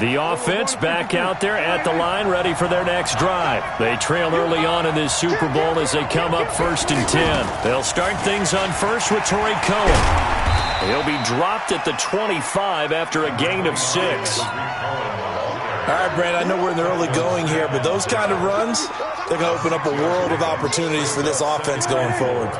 The offense back out there at the line, ready for their next drive. They trail early on in this Super Bowl as they come up 1st and 10. They'll start things on first with Torrey Cohen. He'll be dropped at the 25 after a gain of 6. All right, Brand, I know we're in the early going here, but those kind of runs, they're going to open up a world of opportunities for this offense going forward.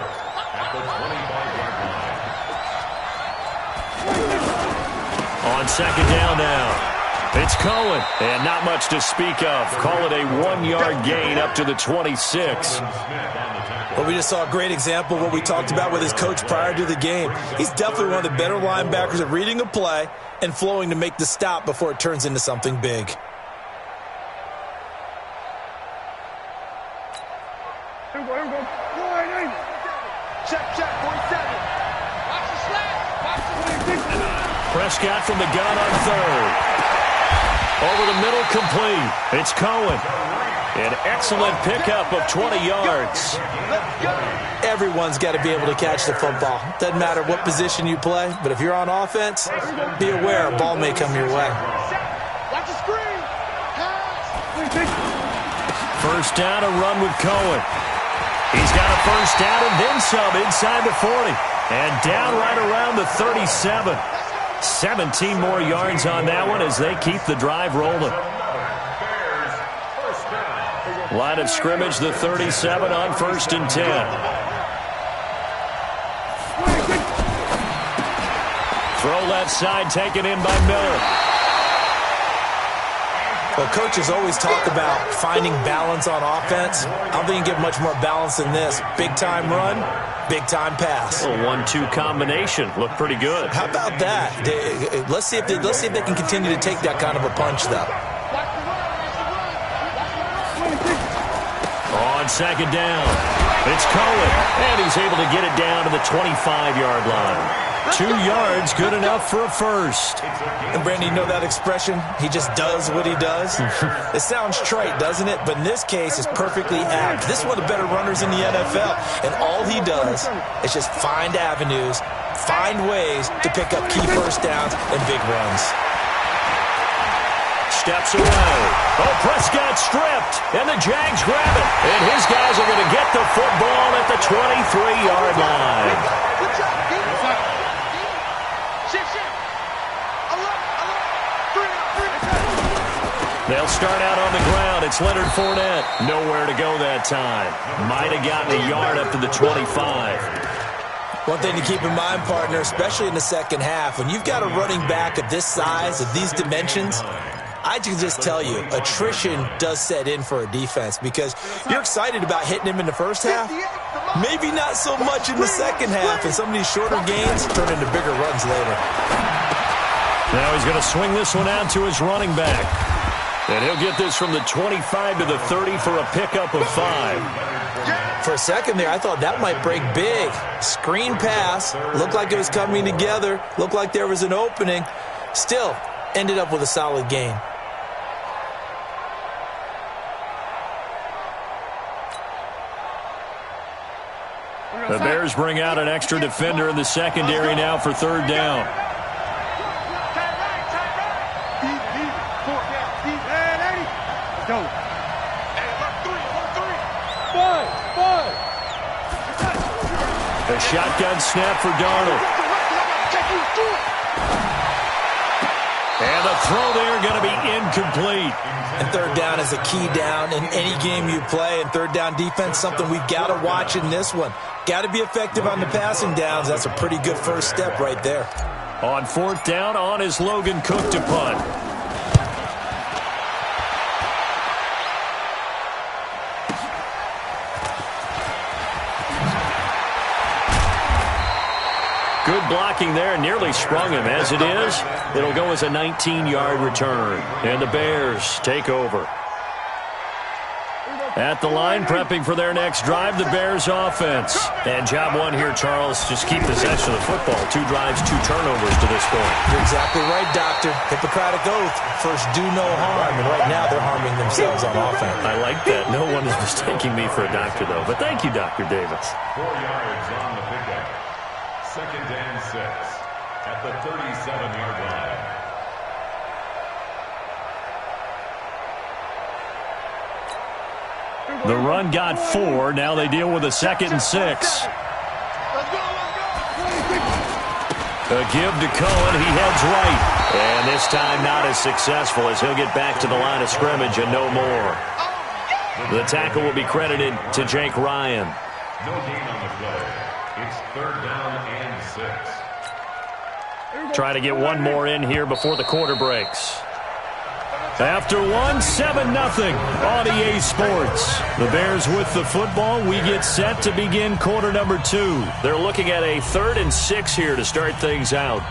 On 2nd down now. It's Cohen, and not much to speak of. Call it a 1-yard gain up to the 26. Well, we just saw a great example of what we talked about with his coach prior to the game. He's definitely one of the better linebackers at reading a play and flowing to make the stop before it turns into something big. Prescott from the gun on 3rd. Over the middle, complete. It's Cohen. An excellent pickup of 20 yards. Everyone's got to be able to catch the football. Doesn't matter what position you play, but if you're on offense, be aware a ball may come your way. First down, a run with Cohen. He's got a first down and then some inside the 40. And down right around the 37. 17 more yards on that one as they keep the drive rolling. Line of scrimmage, the 37 on 1st and 10. Throw left side taken in by Miller. Well, coaches always talk about finding balance on offense. I don't think you can get much more balance than this. Big-time run, big-time pass. A 1-2 combination. Looked pretty good. How about that? Let's see if they can continue to take that kind of a punch, though. On 2nd down, it's Cohen, and he's able to get it down to the 25-yard line. 2 yards, good enough for a first. And, Brandon, you know that expression? He just does what he does? It sounds trite, doesn't it? But in this case, it's perfectly apt. This is one of the better runners in the NFL, and all he does is just find avenues, find ways to pick up key first downs and big runs. Steps away. Oh, Prescott stripped, and the Jags grab it. And his guys are going to get the football at the 23-yard line. They'll start out on the ground. It's Leonard Fournette. Nowhere to go that time. Might have gotten a yard up to the 25. One thing to keep in mind, partner, especially in the second half, when you've got a running back of this size, of these dimensions, I can just tell you, attrition does set in for a defense because you're excited about hitting him in the first half. Maybe not so much in the second half, and some of these shorter gains turn into bigger runs later. Now he's going to swing this one out to his running back. And he'll get this from the 25 to the 30 for a pickup of 5. For a second there, I thought that might break big. Screen pass. Looked like it was coming together. Looked like there was an opening. Still, ended up with a solid gain. The Bears bring out an extra defender in the secondary now for 3rd down. The shotgun snap for Darnold. And the throw there going to be incomplete. And 3rd down is a key down in any game you play. And 3rd down defense, something we've got to watch in this one. Got to be effective on the passing downs. That's a pretty good first step right there. On 4th down, on is Logan Cook to punt. Good blocking there, nearly sprung him. As it is, it'll go as a 19-yard return. And the Bears take over. At the line, prepping for their next drive, the Bears offense. And job one here, Charles, just keep possession of the football. 2 drives, 2 turnovers to this point. You're exactly right, Doctor. Hippocratic oath. First, do no harm. And right now, they're harming themselves on offense. I like that. No one is mistaking me for a doctor, though. But thank you, Dr. Davis. 4 yards on the pickup. 2nd and 6 at the 37-yard line. The run got 4. Now they deal with a 2nd and 6. A give to Cohen. He heads right. And this time not as successful as he'll get back to the line of scrimmage and no more. The tackle will be credited to Jake Ryan. No gain on the play. It's 3rd down and 6. Try to get one more in here before the quarter breaks. After 1, 7-0 on EA Sports. The Bears with the football. We get set to begin quarter number 2. They're looking at a 3rd and 6 here to start things out.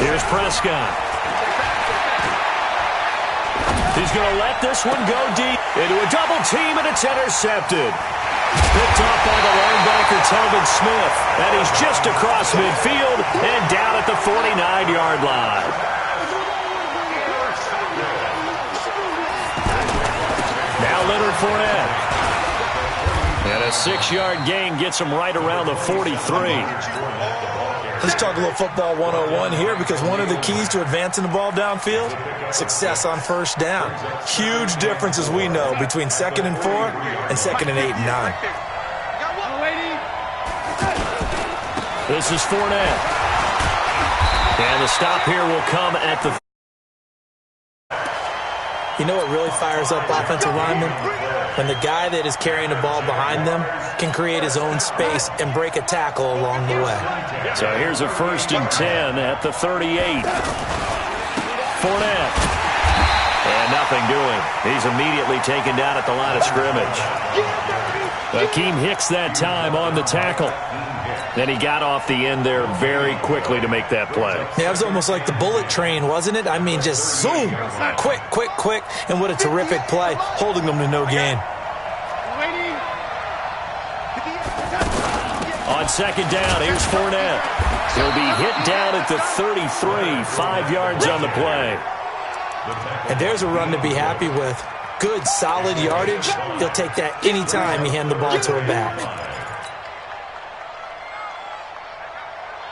Here's Prescott. He's going to let this one go deep into a double team, and it's intercepted. Picked off by the linebacker, Telvin Smith. And he's just across midfield and down at the 49-yard line. Now Leonard Fournette. And a 6-yard gain gets him right around the 43. Let's talk a little football 101 here, because one of the keys to advancing the ball downfield, success on first down. Huge difference, as we know, between 2nd and 4 and 2nd and 8 and 9. This is Fournette. And the stop here will come at the... You know what really fires up offensive linemen? When the guy that is carrying the ball behind them can create his own space and break a tackle along the way. So here's a 1st and 10 at the 38. Fournette. And nothing doing. He's immediately taken down at the line of scrimmage. Akeem Hicks that time on the tackle. Then he got off the end there very quickly to make that play. Yeah, it was almost like the bullet train, wasn't it? I mean, just zoom. Quick, quick, quick. And what a terrific play, holding them to no gain. On 2nd down, here's Fournette. He'll be hit down at the 33, 5 yards on the play. And there's a run to be happy with. Good, solid yardage. He'll take that anytime you hand the ball to a back.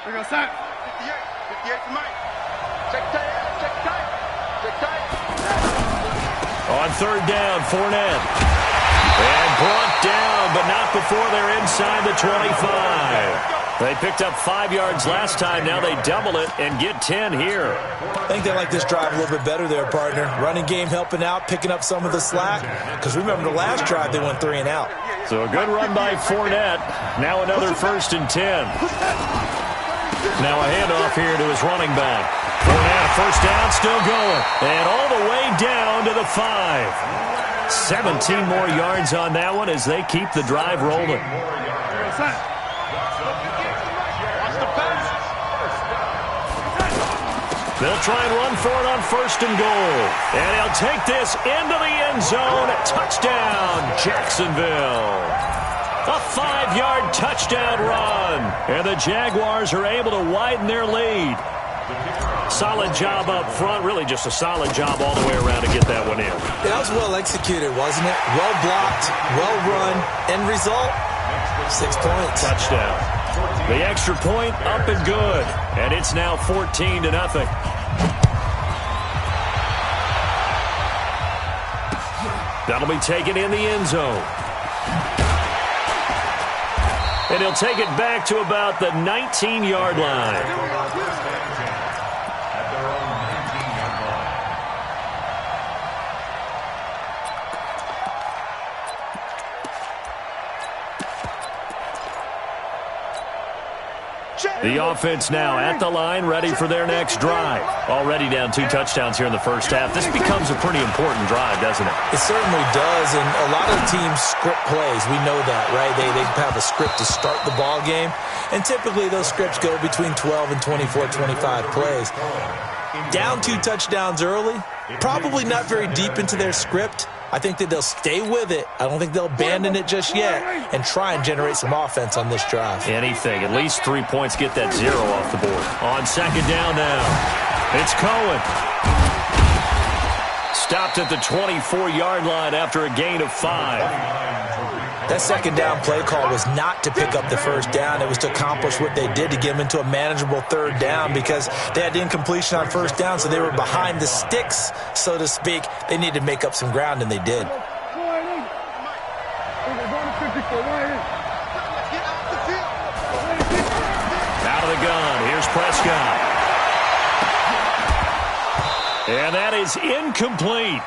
There goes that. 58 for Mike. Check tight. On 3rd down, Fournette. And brought down, but not before they're inside the 25. They picked up 5 yards last time. Now they double it and get 10 here. I think they like this drive a little bit better there, partner. Running game helping out, picking up some of the slack. Because remember the last drive, they went 3 and out. So a good run by Fournette. Now another 1st and 10. Now a handoff here to his running back. Fournette, 1st down, still going. And all the way down to the 5. 17 more yards on that one as they keep the drive rolling. They'll try and run for it on 1st and goal. And he'll take this into the end zone. Touchdown, Jacksonville. A 5-yard touchdown run. And the Jaguars are able to widen their lead. Solid job up front. Really just a solid job all the way around to get that one in. That was well executed, wasn't it? Well blocked, well run. End result, 6 points. Touchdown. The extra point up and good. And it's now 14-0. That'll be taken in the end zone. And he'll take it back to about the 19-yard line. The offense now at the line, ready for their next drive. Already down 2 touchdowns here in the first half. This becomes a pretty important drive, doesn't it? It certainly does, and a lot of teams script plays. We know that, right? They have a script to start the ball game, and typically those scripts go between 12 and 24, 25 plays. Down 2 touchdowns early, probably not very deep into their script, I think that they'll stay with it. I don't think they'll abandon it just yet and try and generate some offense on this drive. Anything. At least 3 points, get that 0 off the board. On second down now, it's Cohen. Stopped at the 24-yard line after a gain of 5. That second down play call was not to pick up the first down. It was to accomplish what they did to get them into a manageable third down because they had incompletion on first down, so they were behind the sticks, so to speak. They needed to make up some ground, and they did. Out of the gun. Here's Prescott. And that is incomplete.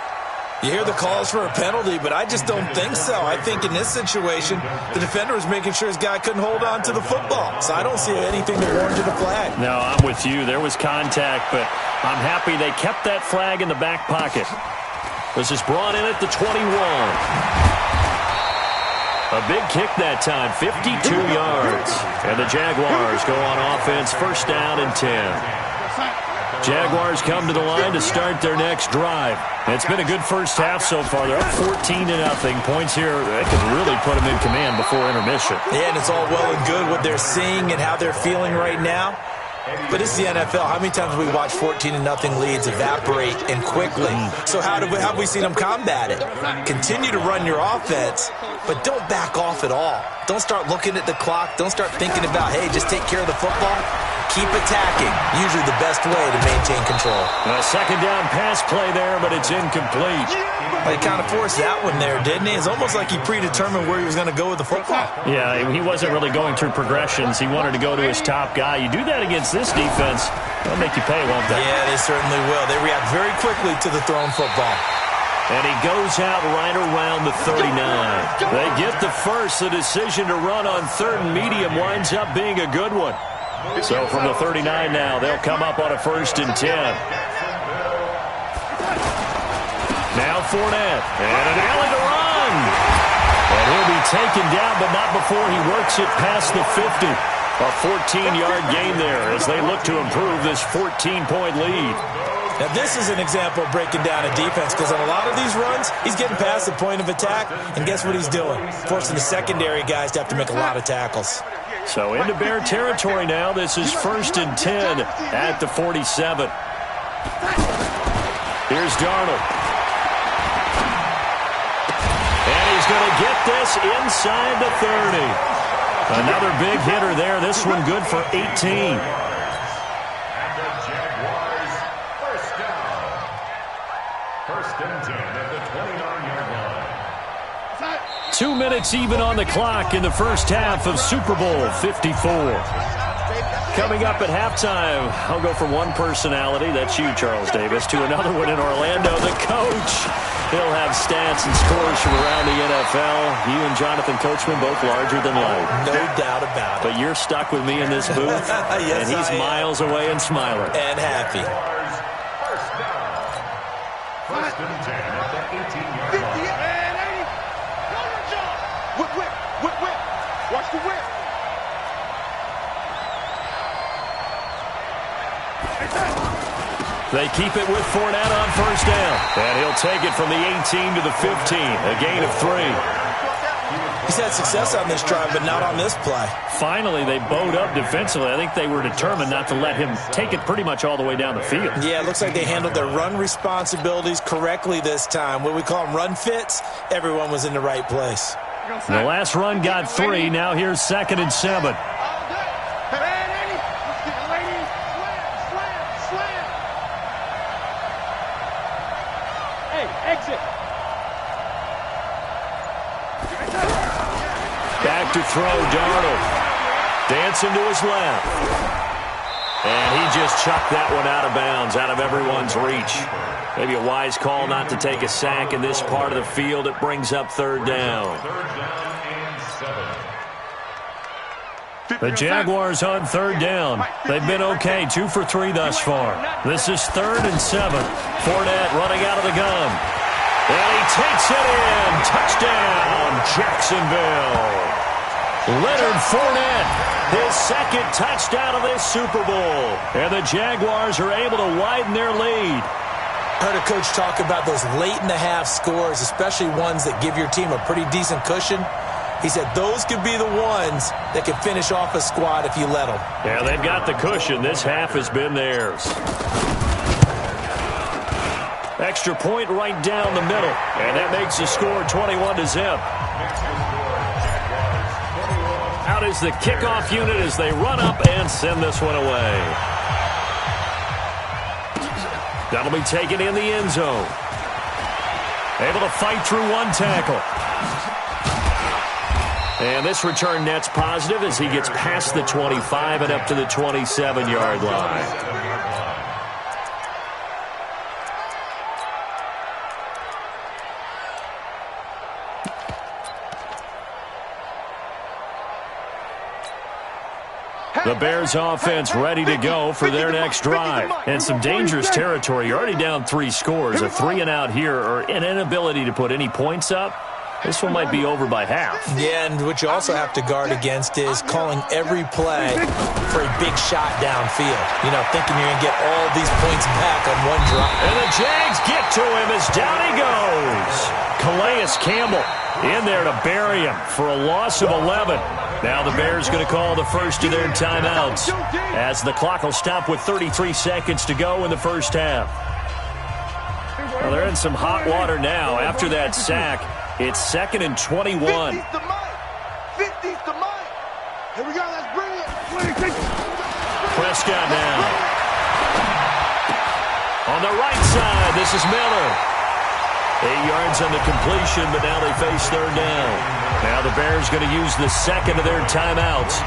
You hear the calls for a penalty, but I just don't think so. I think in this situation, the defender was making sure his guy couldn't hold on to the football. So I don't see anything that warranted a flag. No, I'm with you. There was contact, but I'm happy they kept that flag in the back pocket. This is brought in at the 21. A big kick that time, 52 yards. And the Jaguars go on offense, first down and 10. Jaguars come to the line to start their next drive. It's been a good first half so far. They're up 14-0. Points here that could really put them in command before intermission. Yeah, and it's all well and good what they're seeing and how they're feeling right now. But it's the NFL. How many times have we watched 14-0 leads evaporate and quickly? So how have we seen them combat it? Continue to run your offense, but don't back off at all. Don't start looking at the clock. Don't start thinking about, hey, just take care of the football. Keep attacking. Usually the best way to maintain control. A second down pass play there, but it's incomplete. He kind of forced that one there, didn't he? It's almost like he predetermined where he was going to go with the football. Yeah, he wasn't really going through progressions. He wanted to go to his top guy. You do that against this defense, they'll make you pay, won't they? Yeah, they certainly will. They react very quickly to the thrown football. And he goes out right around the 39. They get the first. The decision to run on third and medium winds up being a good one. So from the 39 now, they'll come up on a first and 10. Now Fournette. And an alley to run. And he'll be taken down, but not before he works it past the 50. A 14-yard gain there as they look to improve this 14-point lead. Now, this is an example of breaking down a defense because on a lot of these runs, he's getting past the point of attack, and guess what he's doing? Forcing the secondary guys to have to make a lot of tackles. So into Bear territory now. This is first and 10 at the 47. Here's Darnold. And he's going to get this inside the 30. Another big hitter there. This one good for 18. 2 minutes even on the clock in the first half of Super Bowl 54. Coming up at halftime, I'll go from one personality, that's you, Charles Davis, to another one in Orlando, the coach. He'll have stats and scores from around the NFL. You and Jonathan Coachman both larger than life. No doubt about it. But you're stuck with me in this booth, yes, and he's miles away and smiling. And happy. First and 10 at the 18-yard line. Whip. Watch the whip. They keep it with Fournette on first down. And he'll take it from the 18 to the 15. A gain of 3. He's had success on this drive, but not on this play. Finally, they bowed up defensively. I think they were determined not to let him take it pretty much all the way down the field. Yeah, it looks like they handled their run responsibilities correctly this time. What we call them run fits, everyone was in the right place. The last run got 3. Now here's second and 7. Hey, exit. Back to throw, Darnold. Dancing to his left. And he just chucked that one out of bounds, out of everyone's reach. Maybe a wise call not to take a sack in this part of the field. It brings up third down. The Jaguars on third down. They've been okay, 2 for 3 thus far. This is third and 7. Fournette running out of the gun. And he takes it in. Touchdown, Jacksonville. Leonard Fournette, his second touchdown of this Super Bowl. And the Jaguars are able to widen their lead. Heard a coach talk about those late-in-the-half scores, especially ones that give your team a pretty decent cushion. He said those could be the ones that could finish off a squad if you let them. Yeah, they've got the cushion. This half has been theirs. Extra point right down the middle, and that makes the score 21-0. Out is the kickoff unit as they run up and send this one away. That'll be taken in the end zone. Able to fight through one tackle. And this return net's positive as he gets past the 25 and up to the 27-yard line. The Bears offense ready to go for their next drive. And some dangerous territory. You're already down 3 scores. A 3-and-out here or an inability to put any points up. This one might be over by half. Yeah, and what you also have to guard against is calling every play for a big shot downfield. You know, thinking you're going to get all these points back on one drive. And the Jags get to him as down he goes. Calais Campbell in there to bury him for a loss of 11. Now the Bears going to call the first of their timeouts as the clock will stop with 33 seconds to go in the first half. Well, they're in some hot water now after that sack. It's 2nd and 21. 50's the mic. 50's the mic. Here we go. Let's bring it. Prescott now. On the right side, this is Miller. 8 yards on the completion, but now they face 3rd down. Now the Bears going to use the second of their timeouts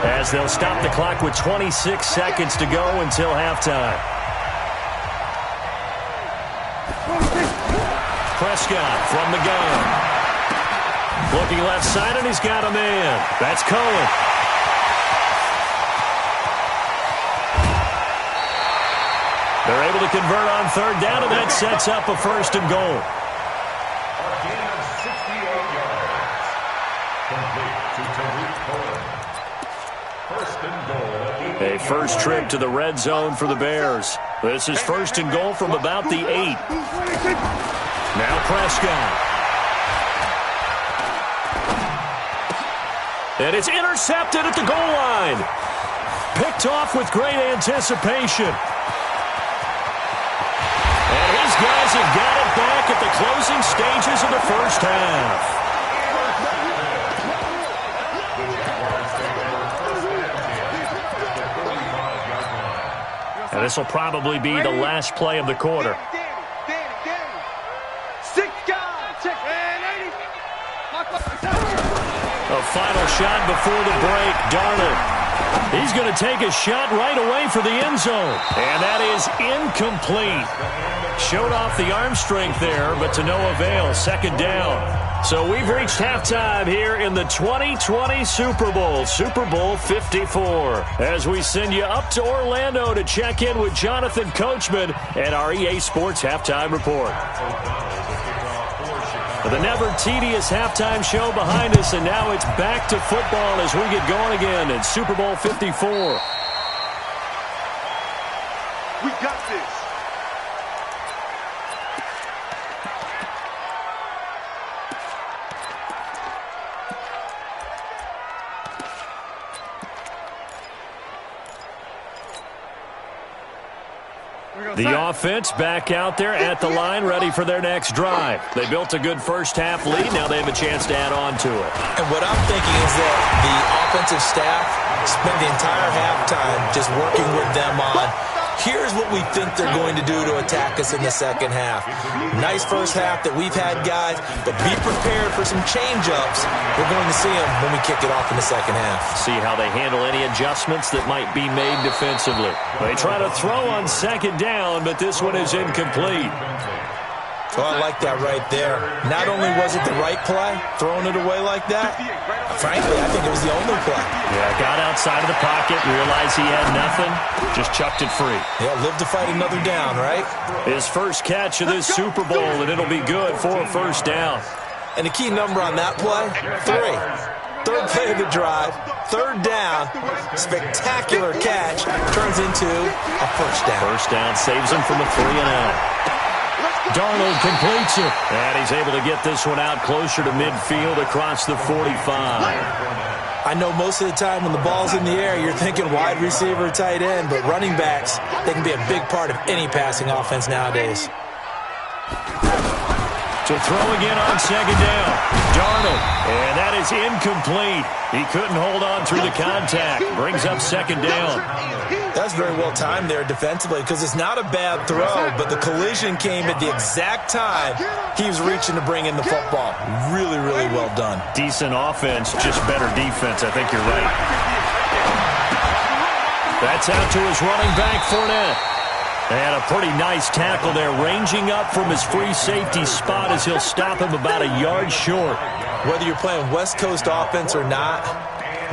as they'll stop the clock with 26 seconds to go until halftime. Prescott from the gun. Looking left side, and he's got a man. That's Cohen. They're able to convert on 3rd down, and that sets up a 1st and goal. A first trip to the red zone for the Bears. This is 1st and goal from about the 8. Now Prescott. And it's intercepted at the goal line. Picked off with great anticipation. And his guys have got it back at the closing stages of the first half. And this will probably be the last play of the quarter. A final shot before the break. Darnold. He's going to take a shot right away for the end zone. And that is incomplete. Showed off the arm strength there, but to no avail. 2nd down. So we've reached halftime here in the 2020 Super Bowl. Super Bowl 54. As we send you up to Orlando to check in with Jonathan Coachman and our EA Sports Halftime Report. The never-tedious halftime show behind us, and now it's back to football as we get going again in Super Bowl 54. We got this. The offense back out there at the line, ready for their next drive. They built a good first half lead. Now they have a chance to add on to it. And what I'm thinking is that the offensive staff spent the entire halftime just working with them on, here's what we think they're going to do to attack us in the second half. Nice first half that we've had, guys, but be prepared for some change-ups. We're going to see them when we kick it off in the second half. See how they handle any adjustments that might be made defensively. They try to throw on 2nd down, but this one is incomplete. Oh, I like that right there. Not only was it the right play, throwing it away like that, frankly, I think it was the only play. Yeah, got outside of the pocket, realized he had nothing, just chucked it free. Yeah, live to fight another down, right? His first catch of this Super Bowl, and it'll be good for a 1st down. And the key number on that play, 3. 3rd play of the drive, 3rd down, spectacular catch, turns into a 1st down. 1st down saves him from a 3-and-out. Darnold completes it. And he's able to get this one out closer to midfield across the 45. I know most of the time when the ball's in the air, you're thinking wide receiver, tight end, but running backs, they can be a big part of any passing offense nowadays. To throw again on second down. Darnold. And that is incomplete. He couldn't hold on through the contact. Brings up second down. That's very well timed there defensively because it's not a bad throw, but the collision came at the exact time he was reaching to bring in the football. Really, really well done. Decent offense, just better defense. I think you're right. That's out to his running back, Fournette. And a pretty nice tackle there, ranging up from his free safety spot as he'll stop him about a yard short. Whether you're playing West Coast offense or not,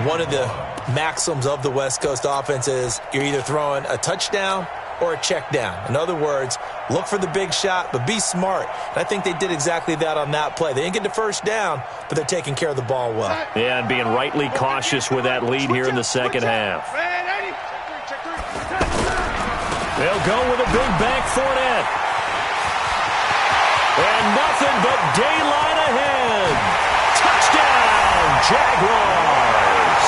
one of the maxims of the West Coast offense is you're either throwing a touchdown or a check down. In other words, look for the big shot, but be smart. And I think they did exactly that on that play. They didn't get the first down, but they're taking care of the ball well. Yeah, and being rightly cautious with that lead here in the second half. They'll go with a big back Fournette. And nothing but daylight ahead. Touchdown, Jaguars.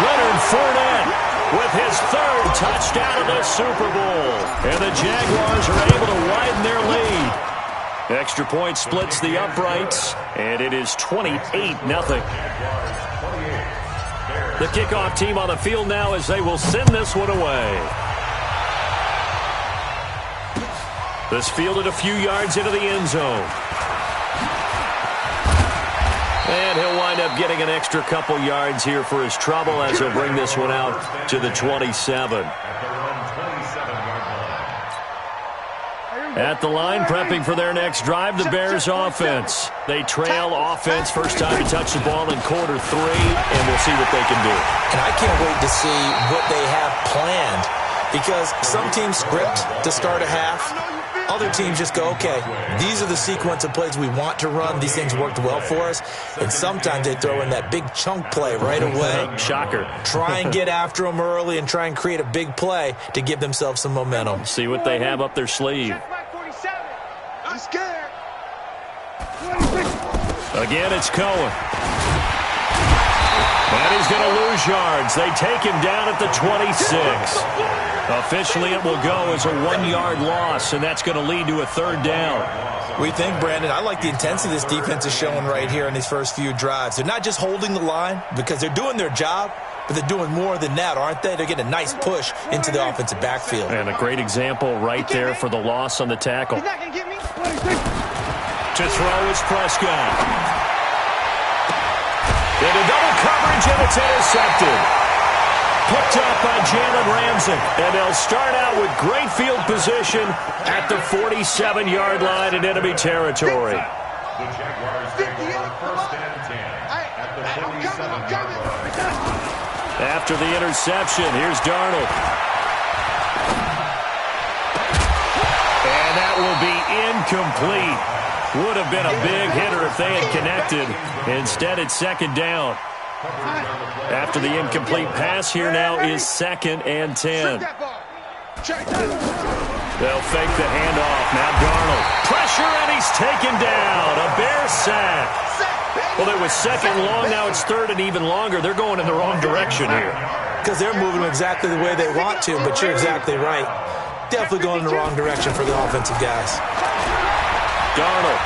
Leonard Fournette with his third touchdown of the Super Bowl. And the Jaguars are able to widen their lead. Extra point splits the uprights, and it is 28-0. The kickoff team on the field now as they will send this one away. This fielded a few yards into the end zone. And he'll wind up getting an extra couple yards here for his trouble as he'll bring this one out to the 27. At the line, prepping for their next drive, the Bears offense. They trail offense, first time to touch the ball in quarter 3, and we'll see what they can do. And I can't wait to see what they have planned because some teams script to start a half. Other teams just go, okay, these are the sequence of plays we want to run. These things worked well for us. And sometimes they throw in that big chunk play right away. Shocker. Try and get after them early and try and create a big play to give themselves some momentum. See what they have up their sleeve. I'm scared. Again, it's Cohen. And he's going to lose yards. They take him down at the 26. Officially, it will go as a 1-yard loss, and that's going to lead to a third down. We think, Brandon, I like the intensity this defense is showing right here in these first few drives. They're not just holding the line because they're doing their job, but they're doing more than that, aren't they? They're getting a nice push into the offensive backfield. And a great example right there for the loss on the tackle. He's not going to get me. To throw is Prescott. Into double coverage, and it's intercepted. Picked up by Jalen Ramsey. And they'll start out with great field position at the 47-yard line in enemy territory. The Jaguars take over first and 10 at the 47-yard line. After the interception, here's Darnold. And that will be incomplete. Would have been a big hitter if they had connected. Instead, it's second down. After the incomplete pass, here now is 2nd and 10. They'll fake the handoff. Now Darnold. Pressure, and he's taken down. A Bear sack. Well, it was second long. Now it's third and even longer. They're going in the wrong direction here. Because they're moving exactly the way they want to, but you're exactly right. Definitely going in the wrong direction for the offensive guys. Darnold.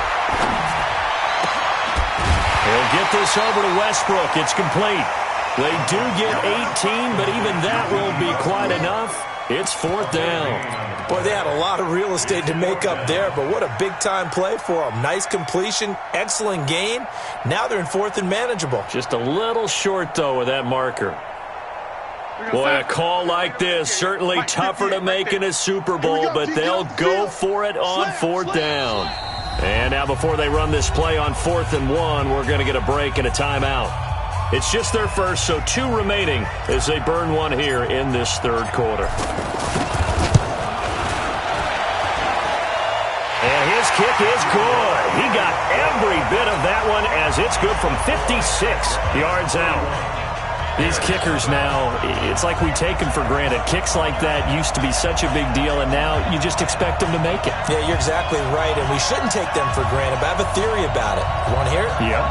He'll get this over to Westbrook. It's complete. They do get 18, but even that won't be quite enough. It's 4th down. Boy, they had a lot of real estate to make up there, but what a big-time play for them. Nice completion, excellent gain. Now they're in 4th and manageable. Just a little short, though, with that marker. Boy, a call like this, certainly tougher to make in a Super Bowl, but they'll go for it on 4th down. And now before they run this play on 4th and 1, we're going to get a break and a timeout. It's just their first, so 2 remaining as they burn one here in this third quarter. And his kick is good. He got every bit of that one as it's good from 56 yards out. These kickers now, it's like we take them for granted. Kicks like that used to be such a big deal, and now you just expect them to make it. Yeah, you're exactly right, and we shouldn't take them for granted, but I have a theory about it. You want to hear it? Yeah.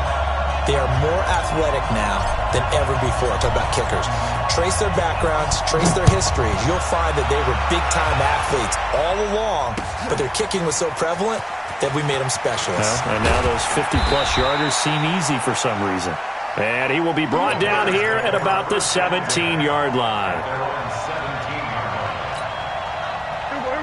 They are more athletic now than ever before. Talk about kickers. Trace their backgrounds, trace their histories. You'll find that they were big-time athletes all along, but their kicking was so prevalent that we made them specialists. And now those 50-plus yarders seem easy for some reason. And he will be brought down here at about the 17-yard line.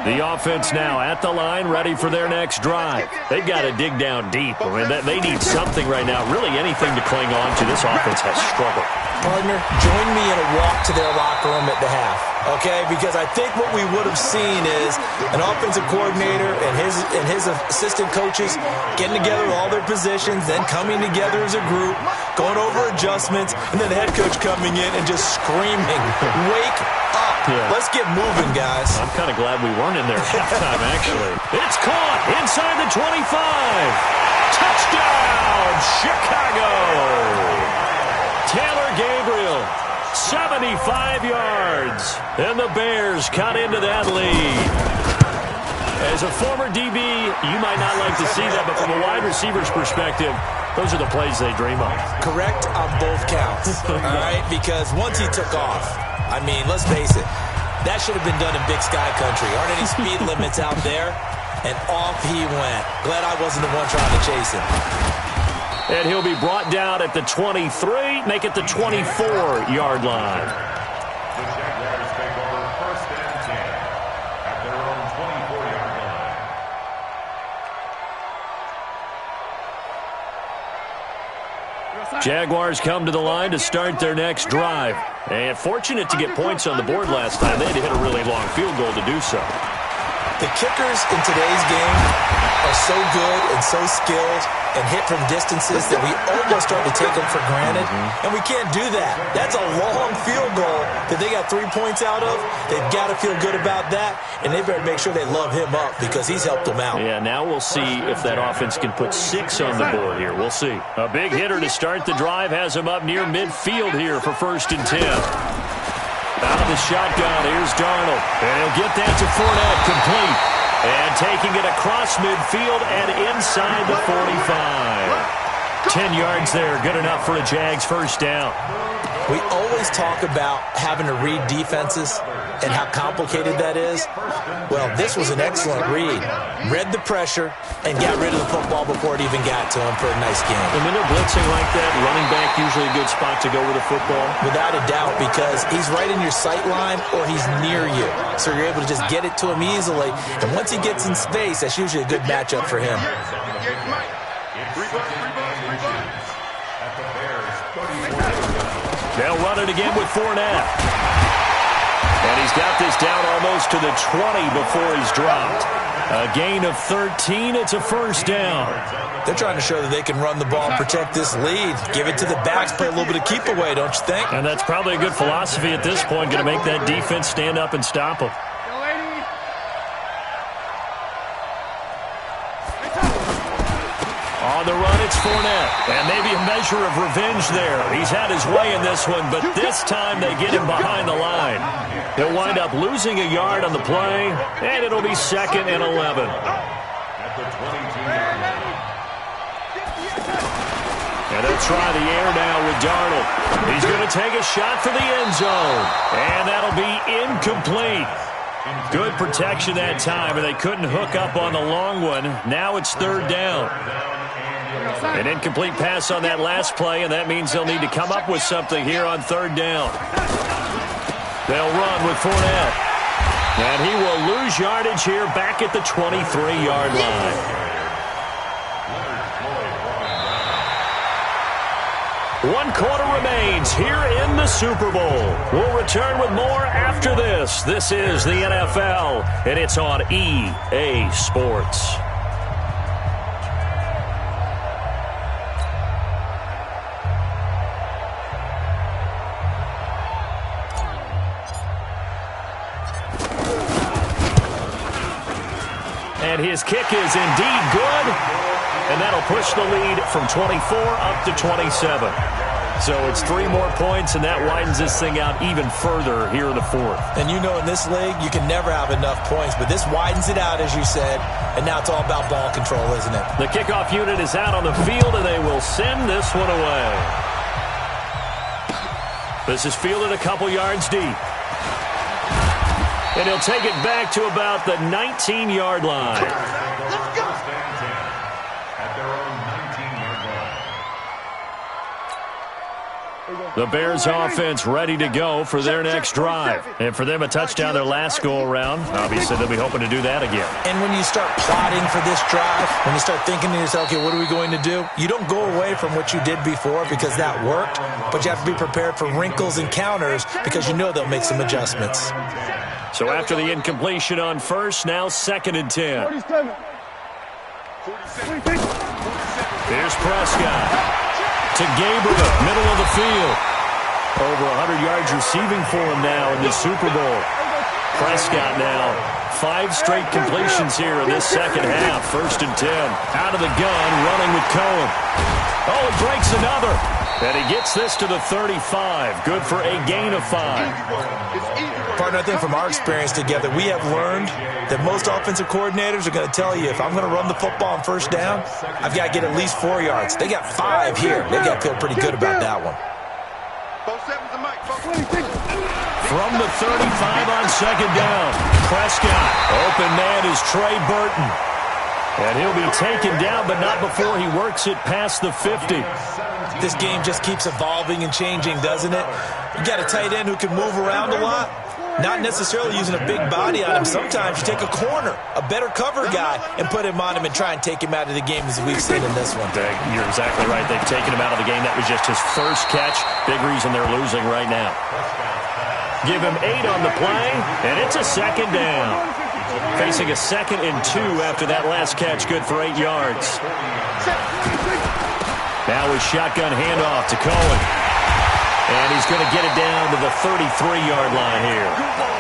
The offense now at the line, ready for their next drive. They've got to dig down deep. I mean, they need something right now, really anything to cling on to. This offense has struggled. Partner, join me in a walk to their locker room at the half, okay? Because I think what we would have seen is an offensive coordinator and his assistant coaches getting together with all their positions, then coming together as a group, going over adjustments, and then the head coach coming in and just screaming, "Wake up. Yeah. Let's get moving, guys." I'm kind of glad we weren't in there at halftime, actually. It's caught inside the 25. Touchdown, Chicago. Taylor Gabriel, 75 yards, and the Bears cut into that lead. As a former DB, you might not like to see that, but from a wide receiver's perspective, those are the plays they dream of. Correct on both counts, all right? Because once he took off, I mean, let's face it, that should have been done in Big Sky Country. Aren't any speed limits out there? And off he went. Glad I wasn't the one trying to chase him. And he'll be brought down at the 23, make it the 24-yard line. The Jaguars take over first and 10 at their own 24-yard line. Jaguars come to the line to start their next drive. And fortunate to get points on the board last time. They had to hit a really long field goal to do so. The kickers in today's game are so good and so skilled and hit from distances that we almost start to take them for granted. And we can't do that. That's a long field goal that they got 3 points out of. They've got to feel good about that, and they better make sure they love him up because he's helped them out. Yeah, now we'll see if that offense can put 6 on the board here. We'll see. A big hitter to start the drive has him up near midfield here for first and 10. Out of the shotgun, here's Darnold. And he'll get that to Fournette, complete. And taking it across midfield and inside the 45. 10 yards there, good enough for a Jags first down. We always talk about having to read defenses and how complicated that is. Well, this was an excellent read. Read the pressure and got rid of the football before it even got to him for a nice game. And when they're blitzing like that, running back usually a good spot to go with the football. Without a doubt, because he's right in your sight line or he's near you. So you're able to just get it to him easily. And once he gets in space, that's usually a good matchup for him. They'll run it again with Fournette. And he's got this down almost to the 20 before he's dropped. A gain of 13. It's a first down. They're trying to show that they can run the ball and protect this lead. Give it to the backs, play a little bit of keep away, don't you think? And that's probably a good philosophy at this point, going to make that defense stand up and stop them. On the run, it's Fournette. And maybe a measure of revenge there. He's had his way in this one, but this time they get him behind the line. He'll wind up losing a yard on the play, and it'll be 2nd and 11. At the 22-yard line. And they'll try the air now with Darnold. He's going to take a shot for the end zone. And that'll be incomplete. Good protection that time, and they couldn't hook up on the long one. Now it's 3rd down. An incomplete pass on that last play, and that means they'll need to come up with something here on 3rd down. They'll run with Fournette. And he will lose yardage here back at the 23-yard line. One quarter remains here in the Super Bowl. We'll return with more after this. This is the NFL, and it's on EA Sports. And his kick is indeed good. And that'll push the lead from 24 up to 27. So it's 3 more points, and that widens this thing out even further here in the fourth. And you know in this league, you can never have enough points, but this widens it out, as you said, and now it's all about ball control, isn't it? The kickoff unit is out on the field, and they will send this one away. This is fielded a couple yards deep. And he'll take it back to about the 19-yard line. Let's go. At their own 19-yard line. The Bears offense ready to go for their next drive. And for them, a touchdown their last go-around. Obviously, they'll be hoping to do that again. And when you start plotting for this drive, when you start thinking to yourself, okay, what are we going to do? You don't go away from what you did before because that worked, but you have to be prepared for wrinkles and counters because you know they'll make some adjustments. So after the incompletion on first, now 2nd and 10. Here's Prescott to Gabriel, middle of the field. Over 100 yards receiving for him now in the Super Bowl. Prescott now 5 straight completions here in this second half. 1st and 10. Out of the gun, running with Cohen. Oh, it breaks another. And he gets this to the 35. Good for a gain of 5. Partner, I think from our experience together, we have learned that most offensive coordinators are going to tell you, if I'm going to run the football on first down, I've got to get at least 4 yards. They got 5 here. They've got to feel pretty good about that one. From the 35 on 2nd down, Prescott. Open man is Trey Burton. And he'll be taken down, but not before he works it past the 50. This game just keeps evolving and changing, doesn't it? You got a tight end who can move around a lot. Not necessarily using a big body on him. Sometimes you take a corner, a better cover guy, and put him on him and try and take him out of the game, as we've seen in this one. You're exactly right. They've taken him out of the game. That was just his first catch. Big reason they're losing right now. Give him 8 on the play, and it's a 2nd down. Facing a 2nd and 2 after that last catch, good for 8 yards. Now his shotgun handoff to Cohen. And he's going to get it down to the 33-yard line here.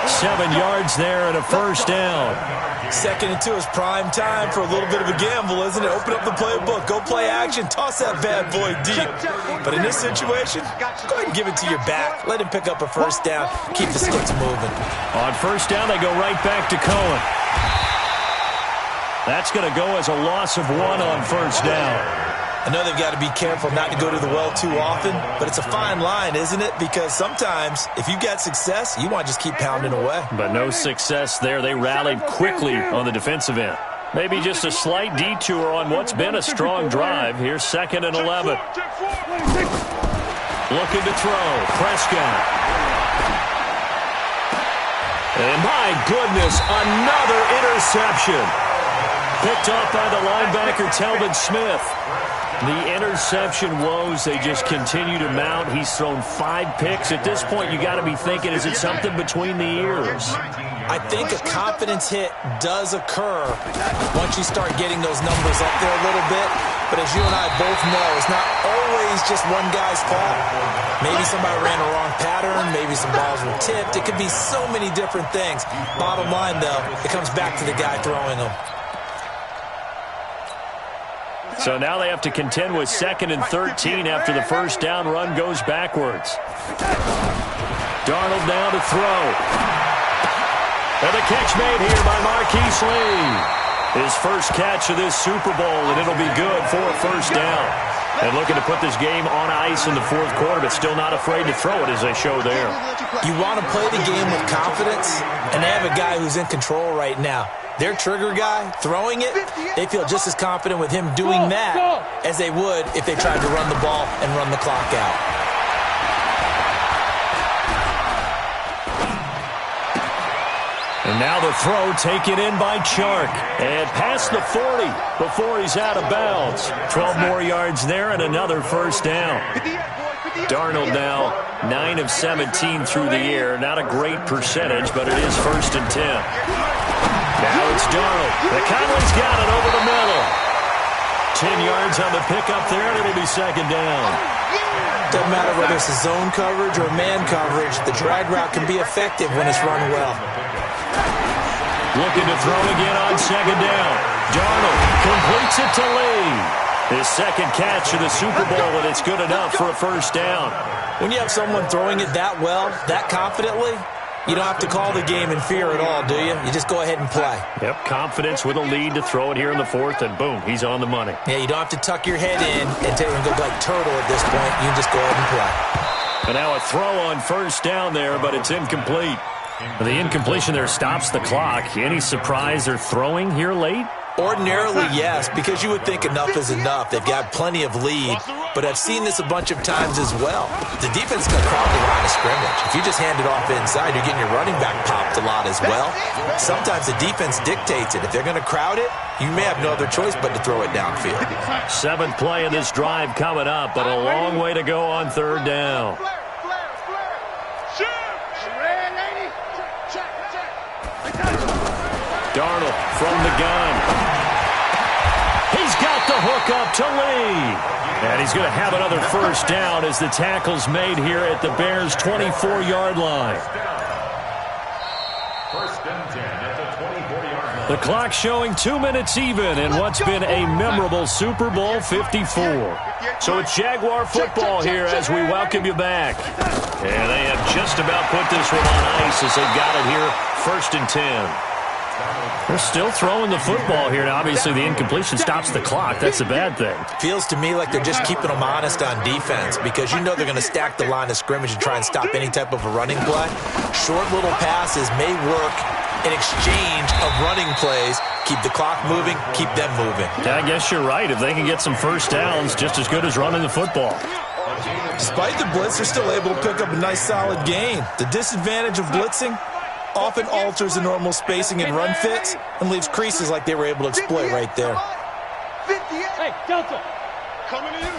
7 yards there and a 1st down. 2nd and 2 is prime time for a little bit of a gamble, isn't it? Open up the playbook, go play action, toss that bad boy deep. But in this situation, go ahead and give it to your back. Let him pick up a 1st down, keep the sticks moving. On 1st down, they go right back to Cohen. That's going to go as a loss of 1 on 1st down. I know they've got to be careful not to go to the well too often, but it's a fine line, isn't it? Because sometimes, if you've got success, you want to just keep pounding away. But no success there. They rallied quickly on the defensive end. Maybe just a slight detour on what's been a strong drive. Here's 2nd and 11. Looking to throw. Prescott. And my goodness, another interception. Picked off by the linebacker, Telvin Smith. The interception woes, they just continue to mount. He's thrown 5 picks. At this point, you got to be thinking, is it something between the ears? I think a confidence hit does occur once you start getting those numbers up there a little bit. But as you and I both know, it's not always just one guy's fault. Maybe somebody ran a wrong pattern. Maybe some balls were tipped. It could be so many different things. Bottom line, though, it comes back to the guy throwing them. So now they have to contend with 2nd and 13 after the 1st down run goes backwards. Darnold now to throw. And the catch made here by Marquise Lee. His first catch of this Super Bowl, and it'll be good for a 1st down. And looking to put this game on ice in the 4th quarter, but still not afraid to throw it as they show there. You want to play the game with confidence, and they have a guy who's in control right now. Their trigger guy, throwing it, they feel just as confident with him doing that as they would if they tried to run the ball and run the clock out. And now the throw taken in by Chark. And past the 40 before he's out of bounds. 12 more yards there and another 1st down. Darnold now 9 of 17 through the air. Not a great percentage, but it is 1st and 10. Now it's Darnold. McConley's got it over the middle. 10 yards on the pickup there, and it'll be 2nd down. Doesn't matter whether it's a zone coverage or man coverage, the drag route can be effective when it's run well. Looking to throw again on 2nd down. Darnold completes it to Lee. His second catch of the Super Bowl, and it's good enough for a first down. When you have someone throwing it that well, that confidently, you don't have to call the game in fear at all, do you? You just go ahead and play. Yep, confidence with a lead to throw it here in the fourth, and boom, he's on the money. Yeah, you don't have to tuck your head in and go like turtle at this point. You can just go ahead and play. And now a throw on first down there, but it's incomplete. The incompletion there stops the clock. Any surprise they're throwing here late? Ordinarily, yes, because you would think enough is enough. They've got plenty of lead, but I've seen this a bunch of times as well. The defense is going to crowd the line of scrimmage. If you just hand it off inside, you're getting your running back popped a lot as well. Sometimes the defense dictates it. If they're going to crowd it, you may have no other choice but to throw it downfield. Seventh play of this drive coming up, but a long way to go on third down. Darnold from the gun. He's got the hook up to Lee. And he's going to have another first down as the tackle's made here at the Bears' 24-yard line. First and 10 at the 24-yard line. The clock showing 2 minutes even in what's been a memorable Super Bowl 54. So it's Jaguar football here as we welcome you back. And they have just about put this one on ice as they've got it here, first and 10. They're still throwing the football here. Now, obviously, the incompletion stops the clock. That's a bad thing. Feels to me like they're just keeping them honest on defense because you know they're going to stack the line of scrimmage and try and stop any type of a running play. Short little passes may work in exchange of running plays. Keep the clock moving, keep them moving. Yeah, I guess you're right. If they can get some first downs, just as good as running the football. Despite the blitz, they're still able to pick up a nice, solid gain. The disadvantage of blitzing often alters the normal spacing and run fits and leaves creases like they were able to exploit right there. Hey, Delta, coming to you.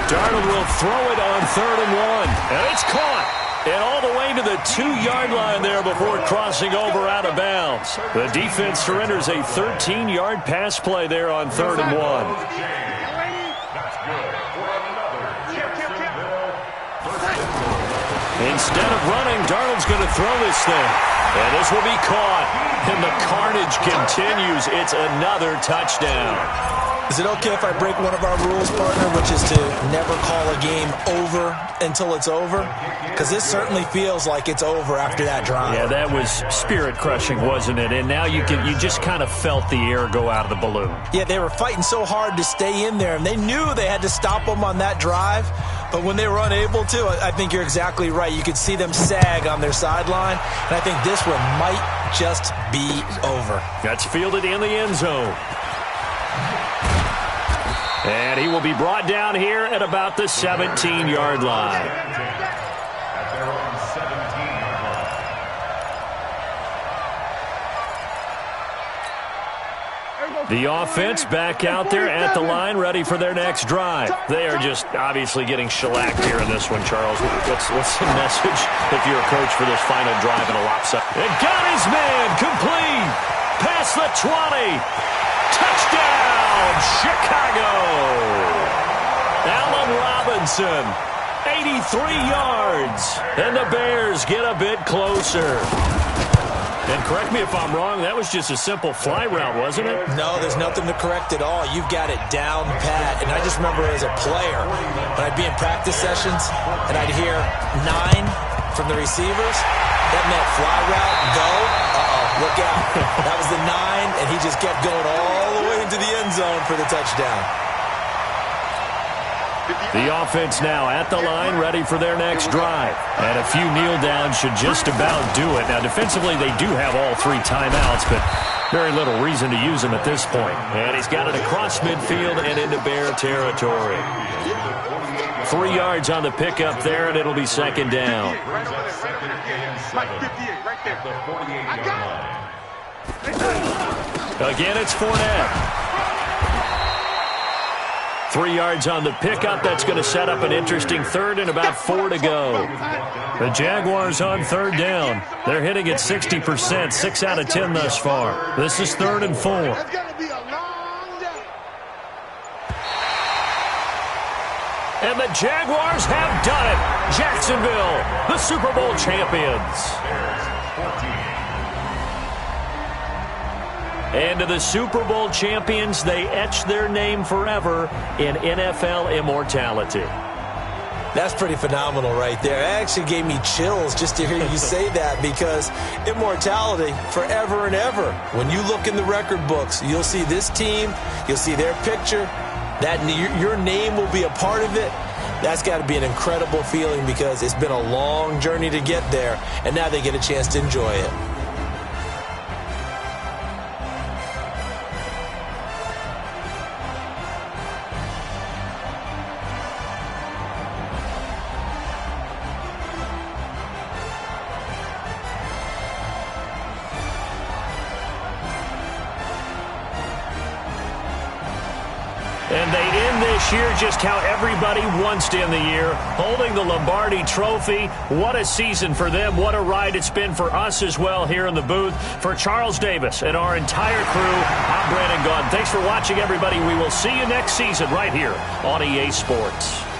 Darnold will throw it on 3rd and 1. And it's caught. And all the way to the 2-yard line there before crossing over out of bounds. The defense surrenders a 13-yard pass play there on 3rd and 1. Instead of running, Darnold's going to throw this thing. And this will be caught. And the carnage continues. It's another touchdown. Is it okay if I break one of our rules, partner, which is to never call a game over until it's over? Because this certainly feels like it's over after that drive. Yeah, that was spirit-crushing, wasn't it? And now you just kind of felt the air go out of the balloon. Yeah, they were fighting so hard to stay in there, and they knew they had to stop them on that drive. But when they were unable to, I think you're exactly right. You could see them sag on their sideline, and I think this one might just be over. That's fielded in the end zone. And he will be brought down here at about the 17-yard line. At their own 17-yard line. The offense back out there at the line, ready for their next drive. They are just obviously getting shellacked here in this one, Charles. What's the message if you're a coach for this final drive in a lopsided? And got his man complete. Past the 20. Touchdown, Chicago. Allen Robinson, 83 yards. And the Bears get a bit closer. And correct me if I'm wrong, that was just a simple fly route, wasn't it? No, there's nothing to correct at all. You've got it down pat. And I just remember as a player, when I'd be in practice sessions and I'd hear 9 from the receivers, that meant fly route, go. Look out. That was the 9, and he just kept going all the way into the end zone for the touchdown. The offense now at the line, ready for their next drive. And a few kneel downs should just about do it. Now, defensively, they do have all 3 timeouts, but very little reason to use them at this point. And he's got it across midfield and into Bear territory. 3 yards on the pickup there, and it'll be second down. Again, it's Fournette. 3 yards on the pickup. That's going to set up an interesting third and about 4 to go. The Jaguars on third down. They're hitting at 60%, 6 out of 10 thus far. This is 3rd and 4. And the Jaguars have done it. Jacksonville, the Super Bowl champions. And to the Super Bowl champions, they etch their name forever in NFL immortality. That's pretty phenomenal right there. It actually gave me chills just to hear you say that, because immortality forever and ever. When you look in the record books, you'll see this team, you'll see their picture, that your name will be a part of it. That's got to be an incredible feeling, because it's been a long journey to get there, and now they get a chance to enjoy it. And they end this year just how everybody wants to end the year, holding the Lombardi Trophy. What a season for them. What a ride it's been for us as well here in the booth. For Charles Davis and our entire crew, I'm Brandon Gaudin. Thanks for watching, everybody. We will see you next season right here on EA Sports.